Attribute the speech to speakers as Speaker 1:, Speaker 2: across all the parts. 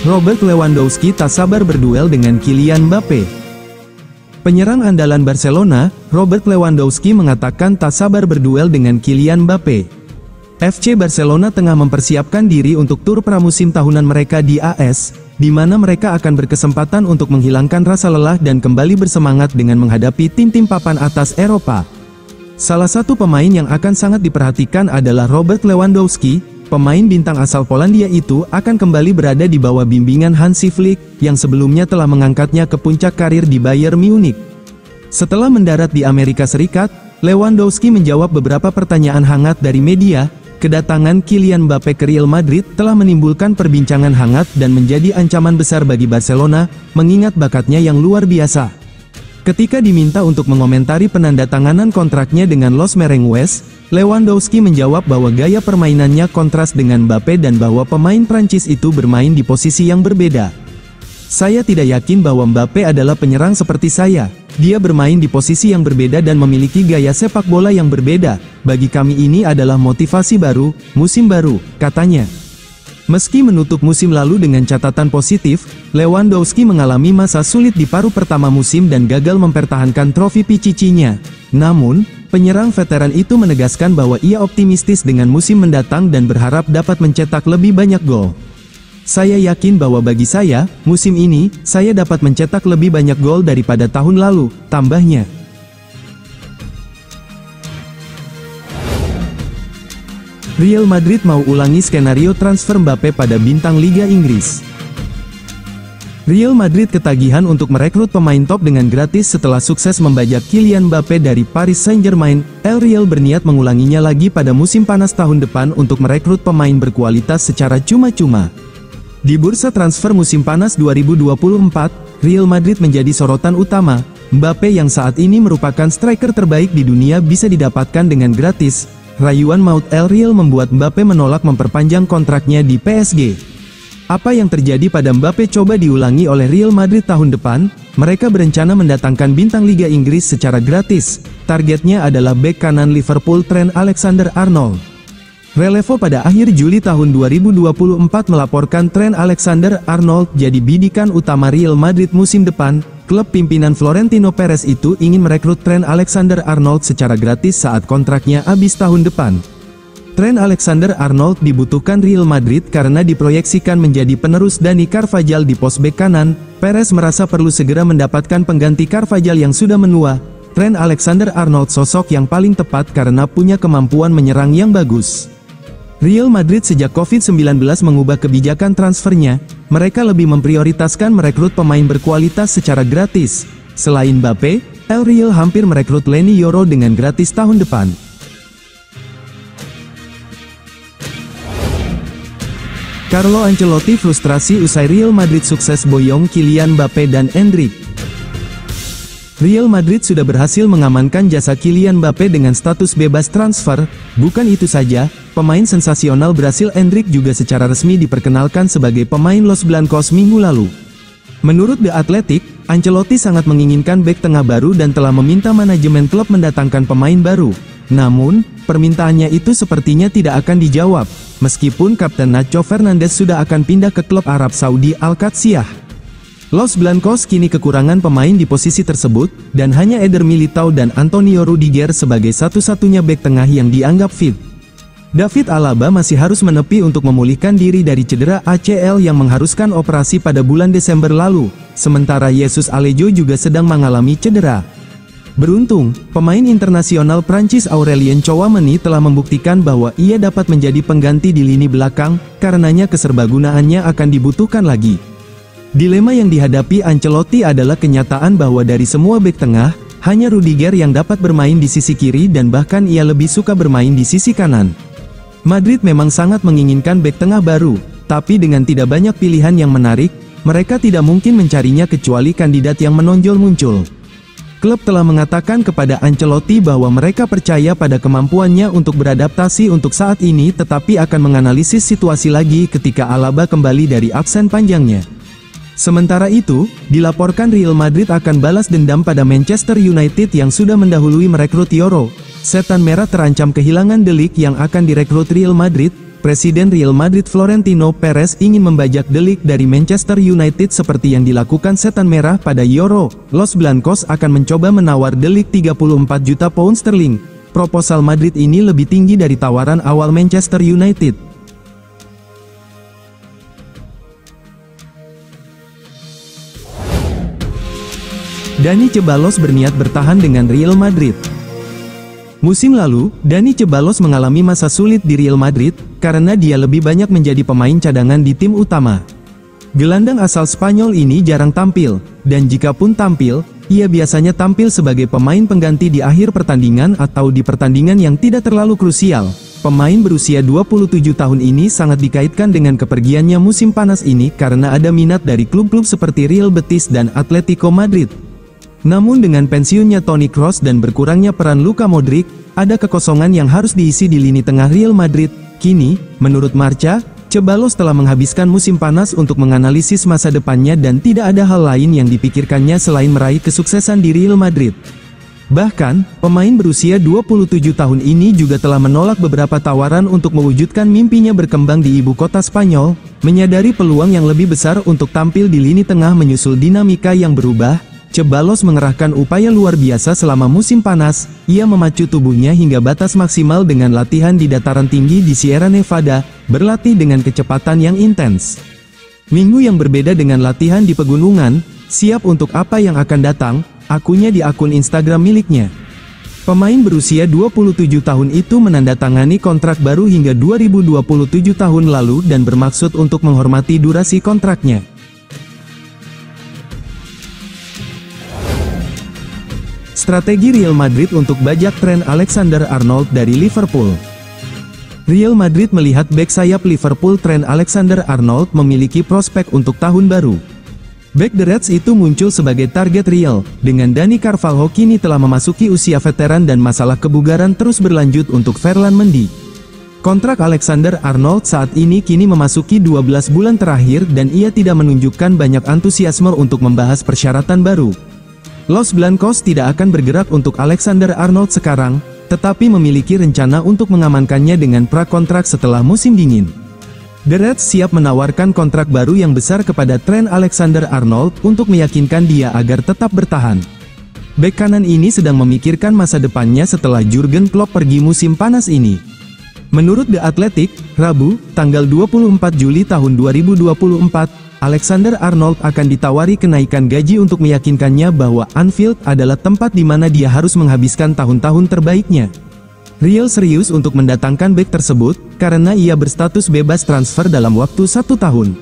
Speaker 1: Robert Lewandowski tak sabar berduel dengan Kylian Mbappe. Penyerang andalan Barcelona, Robert Lewandowski mengatakan tak sabar berduel dengan Kylian Mbappe. FC Barcelona tengah mempersiapkan diri untuk tur pramusim tahunan mereka di AS, di mana mereka akan berkesempatan untuk menghilangkan rasa lelah dan kembali bersemangat dengan menghadapi tim-tim papan atas Eropa. Salah satu pemain yang akan sangat diperhatikan adalah Robert Lewandowski. Pemain bintang asal Polandia itu akan kembali berada di bawah bimbingan Hansi Flick, yang sebelumnya telah mengangkatnya ke puncak karir di Bayern Munich. Setelah mendarat di Amerika Serikat, Lewandowski menjawab beberapa pertanyaan hangat dari media. Kedatangan Kylian Mbappe ke Real Madrid telah menimbulkan perbincangan hangat dan menjadi ancaman besar bagi Barcelona, mengingat bakatnya yang luar biasa. Ketika diminta untuk mengomentari penandatanganan kontraknya dengan Los Merengues, Lewandowski menjawab bahwa gaya permainannya kontras dengan Mbappe dan bahwa pemain Prancis itu bermain di posisi yang berbeda. Saya tidak yakin bahwa Mbappe adalah penyerang seperti saya. Dia bermain di posisi yang berbeda dan memiliki gaya sepak bola yang berbeda. Bagi kami ini adalah motivasi baru, musim baru, katanya. Meski menutup musim lalu dengan catatan positif, Lewandowski mengalami masa sulit di paruh pertama musim dan gagal mempertahankan trofi Pichichi-nya. Namun, penyerang veteran itu menegaskan bahwa ia optimistis dengan musim mendatang dan berharap dapat mencetak lebih banyak gol. Saya yakin bahwa bagi saya, musim ini, saya dapat mencetak lebih banyak gol daripada tahun lalu, tambahnya. Real Madrid mau ulangi skenario transfer Mbappe pada bintang Liga Inggris. Real Madrid ketagihan untuk merekrut pemain top dengan gratis setelah sukses membajak Kylian Mbappe dari Paris Saint-Germain. El Real berniat mengulanginya lagi pada musim panas tahun depan untuk merekrut pemain berkualitas secara cuma-cuma. Di bursa transfer musim panas 2024, Real Madrid menjadi sorotan utama. Mbappe yang saat ini merupakan striker terbaik di dunia bisa didapatkan dengan gratis. Rayuan maut El Real membuat Mbappe menolak memperpanjang kontraknya di PSG. Apa yang terjadi pada Mbappe coba diulangi oleh Real Madrid tahun depan. Mereka berencana mendatangkan bintang Liga Inggris secara gratis. Targetnya adalah bek kanan Liverpool Trent Alexander-Arnold. Relevo pada akhir Juli tahun 2024 melaporkan Trent Alexander-Arnold jadi bidikan utama Real Madrid musim depan. Klub pimpinan Florentino Perez itu ingin merekrut Trent Alexander-Arnold secara gratis saat kontraknya habis tahun depan. Trent Alexander-Arnold dibutuhkan Real Madrid karena diproyeksikan menjadi penerus Dani Carvajal di pos bek kanan. Perez merasa perlu segera mendapatkan pengganti Carvajal yang sudah menua. Trent Alexander-Arnold sosok yang paling tepat karena punya kemampuan menyerang yang bagus. Real Madrid sejak Covid-19 mengubah kebijakan transfernya. Mereka lebih memprioritaskan merekrut pemain berkualitas secara gratis. Selain Mbappe, El Real hampir merekrut Leny Yoro dengan gratis tahun depan. Carlo Ancelotti frustrasi usai Real Madrid sukses boyong Kylian Mbappe dan Endrick. Real Madrid sudah berhasil mengamankan jasa Kylian Mbappe dengan status bebas transfer. Bukan itu saja, pemain sensasional Brasil Endrick juga secara resmi diperkenalkan sebagai pemain Los Blancos minggu lalu. Menurut The Athletic, Ancelotti sangat menginginkan bek tengah baru dan telah meminta manajemen klub mendatangkan pemain baru. Namun, permintaannya itu sepertinya tidak akan dijawab, meskipun Kapten Nacho Fernandes sudah akan pindah ke klub Arab Saudi Al-Qadsiah. Los Blancos kini kekurangan pemain di posisi tersebut, dan hanya Eder Militao dan Antonio Rudiger sebagai satu-satunya bek tengah yang dianggap fit. David Alaba masih harus menepi untuk memulihkan diri dari cedera ACL yang mengharuskan operasi pada bulan Desember lalu, sementara Jesus Alejo juga sedang mengalami cedera. Beruntung, pemain internasional Prancis Aurelien Tchouameni telah membuktikan bahwa ia dapat menjadi pengganti di lini belakang, karenanya keserbagunaannya akan dibutuhkan lagi. Dilema yang dihadapi Ancelotti adalah kenyataan bahwa dari semua bek tengah, hanya Rudiger yang dapat bermain di sisi kiri dan bahkan ia lebih suka bermain di sisi kanan. Madrid memang sangat menginginkan bek tengah baru, tapi dengan tidak banyak pilihan yang menarik, mereka tidak mungkin mencarinya kecuali kandidat yang menonjol muncul. Klub telah mengatakan kepada Ancelotti bahwa mereka percaya pada kemampuannya untuk beradaptasi untuk saat ini tetapi akan menganalisis situasi lagi ketika Alaba kembali dari absen panjangnya. Sementara itu, dilaporkan Real Madrid akan balas dendam pada Manchester United yang sudah mendahului merekrut Yoro. Setan Merah terancam kehilangan De Ligt yang akan direkrut Real Madrid. Presiden Real Madrid Florentino Perez ingin membajak De Ligt dari Manchester United seperti yang dilakukan Setan Merah pada Euro. Los Blancos akan mencoba menawar De Ligt 34 juta pound sterling. Proposal Madrid ini lebih tinggi dari tawaran awal Manchester United. Dani Ceballos berniat bertahan dengan Real Madrid. Musim lalu, Dani Ceballos mengalami masa sulit di Real Madrid, karena dia lebih banyak menjadi pemain cadangan di tim utama. Gelandang asal Spanyol ini jarang tampil, dan jika pun tampil, ia biasanya tampil sebagai pemain pengganti di akhir pertandingan atau di pertandingan yang tidak terlalu krusial. Pemain berusia 27 tahun ini sangat dikaitkan dengan kepergiannya musim panas ini karena ada minat dari klub-klub seperti Real Betis dan Atletico Madrid. Namun dengan pensiunnya Toni Kroos dan berkurangnya peran Luka Modric, ada kekosongan yang harus diisi di lini tengah Real Madrid. Kini, menurut Marca, Ceballos telah menghabiskan musim panas untuk menganalisis masa depannya dan tidak ada hal lain yang dipikirkannya selain meraih kesuksesan di Real Madrid. Bahkan, pemain berusia 27 tahun ini juga telah menolak beberapa tawaran untuk mewujudkan mimpinya berkembang di ibu kota Spanyol, menyadari peluang yang lebih besar untuk tampil di lini tengah menyusul dinamika yang berubah. Ceballos mengerahkan upaya luar biasa selama musim panas. Ia memacu tubuhnya hingga batas maksimal dengan latihan di dataran tinggi di Sierra Nevada, berlatih dengan kecepatan yang intens. Minggu yang berbeda dengan latihan di pegunungan, siap untuk apa yang akan datang, akunnya di akun Instagram miliknya. Pemain berusia 27 tahun itu menandatangani kontrak baru hingga 2027 tahun lalu dan bermaksud untuk menghormati durasi kontraknya. Strategi Real Madrid untuk bajak Trent Alexander-Arnold dari Liverpool. Real Madrid melihat bek sayap Liverpool Trent Alexander-Arnold memiliki prospek untuk tahun baru. Bek The Reds itu muncul sebagai target Real, dengan Dani Carvalho kini telah memasuki usia veteran dan masalah kebugaran terus berlanjut untuk Ferland Mendy. Kontrak Alexander-Arnold saat ini kini memasuki 12 bulan terakhir dan ia tidak menunjukkan banyak antusiasme untuk membahas persyaratan baru. Los Blancos tidak akan bergerak untuk Alexander-Arnold sekarang, tetapi memiliki rencana untuk mengamankannya dengan prakontrak setelah musim dingin. The Reds siap menawarkan kontrak baru yang besar kepada Trent Alexander-Arnold untuk meyakinkan dia agar tetap bertahan. Bek kanan ini sedang memikirkan masa depannya setelah Jurgen Klopp pergi musim panas ini. Menurut The Athletic, Rabu, tanggal 24 Juli tahun 2024, Alexander-Arnold akan ditawari kenaikan gaji untuk meyakinkannya bahwa Anfield adalah tempat di mana dia harus menghabiskan tahun-tahun terbaiknya. Real serius untuk mendatangkan bek tersebut, karena ia berstatus bebas transfer dalam waktu 1 tahun.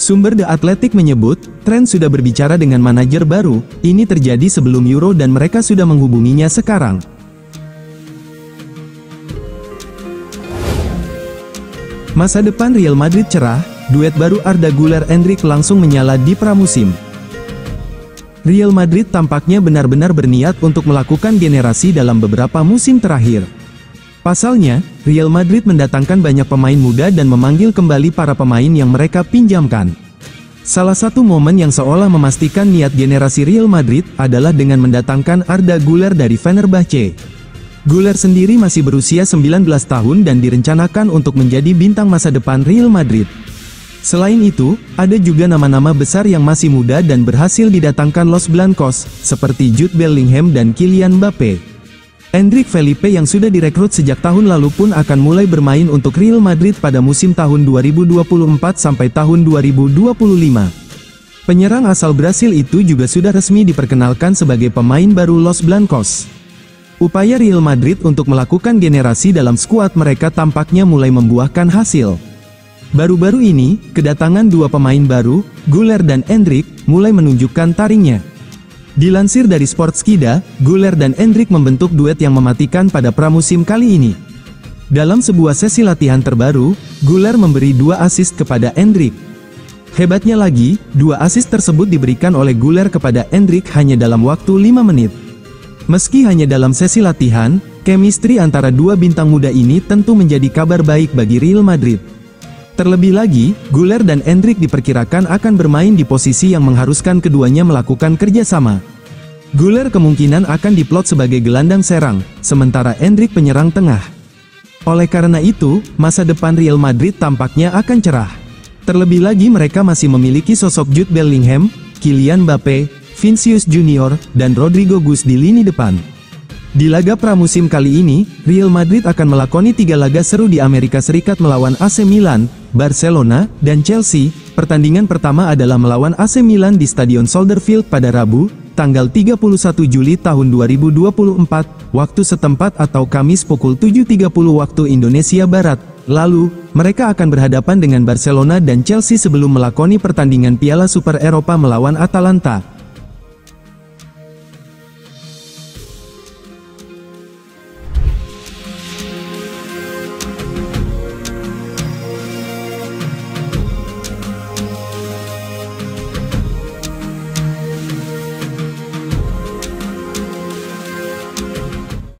Speaker 1: Sumber The Athletic menyebut, Trent sudah berbicara dengan manajer baru, ini terjadi sebelum Euro dan mereka sudah menghubunginya sekarang. Masa depan Real Madrid cerah. Duet baru Arda Güler-Endrick langsung menyala di pramusim. Real Madrid tampaknya benar-benar berniat untuk melakukan generasi dalam beberapa musim terakhir. Pasalnya, Real Madrid mendatangkan banyak pemain muda dan memanggil kembali para pemain yang mereka pinjamkan. Salah satu momen yang seolah memastikan niat generasi Real Madrid adalah dengan mendatangkan Arda Güler dari Fenerbahce. Güler sendiri masih berusia 19 tahun dan direncanakan untuk menjadi bintang masa depan Real Madrid. Selain itu, ada juga nama-nama besar yang masih muda dan berhasil didatangkan Los Blancos, seperti Jude Bellingham dan Kylian Mbappe. Endrick Felipe yang sudah direkrut sejak tahun lalu pun akan mulai bermain untuk Real Madrid pada musim tahun 2024 sampai tahun 2025. Penyerang asal Brasil itu juga sudah resmi diperkenalkan sebagai pemain baru Los Blancos. Upaya Real Madrid untuk melakukan generasi dalam skuad mereka tampaknya mulai membuahkan hasil. Baru-baru ini, kedatangan dua pemain baru, Güler dan Endrick, mulai menunjukkan taringnya. Dilansir dari Sportskida, Güler dan Endrick membentuk duet yang mematikan pada pramusim kali ini. Dalam sebuah sesi latihan terbaru, Güler memberi 2 assist kepada Endrick. Hebatnya lagi, 2 assist tersebut diberikan oleh Güler kepada Endrick hanya dalam waktu 5 menit. Meski hanya dalam sesi latihan, chemistry antara dua bintang muda ini tentu menjadi kabar baik bagi Real Madrid. Terlebih lagi, Güler dan Endrick diperkirakan akan bermain di posisi yang mengharuskan keduanya melakukan kerjasama. Güler kemungkinan akan diplot sebagai gelandang serang, sementara Endrick penyerang tengah. Oleh karena itu, masa depan Real Madrid tampaknya akan cerah. Terlebih lagi mereka masih memiliki sosok Jude Bellingham, Kylian Mbappe, Vinicius Junior, dan Rodrigo Gus di lini depan. Di laga pramusim kali ini, Real Madrid akan melakoni 3 laga seru di Amerika Serikat melawan AC Milan, Barcelona, dan Chelsea. Pertandingan pertama adalah melawan AC Milan di Stadion Soldier Field pada Rabu, tanggal 31 Juli tahun 2024, waktu setempat atau Kamis pukul 7.30 waktu Indonesia Barat. Lalu, mereka akan berhadapan dengan Barcelona dan Chelsea sebelum melakoni pertandingan Piala Super Eropa melawan Atalanta.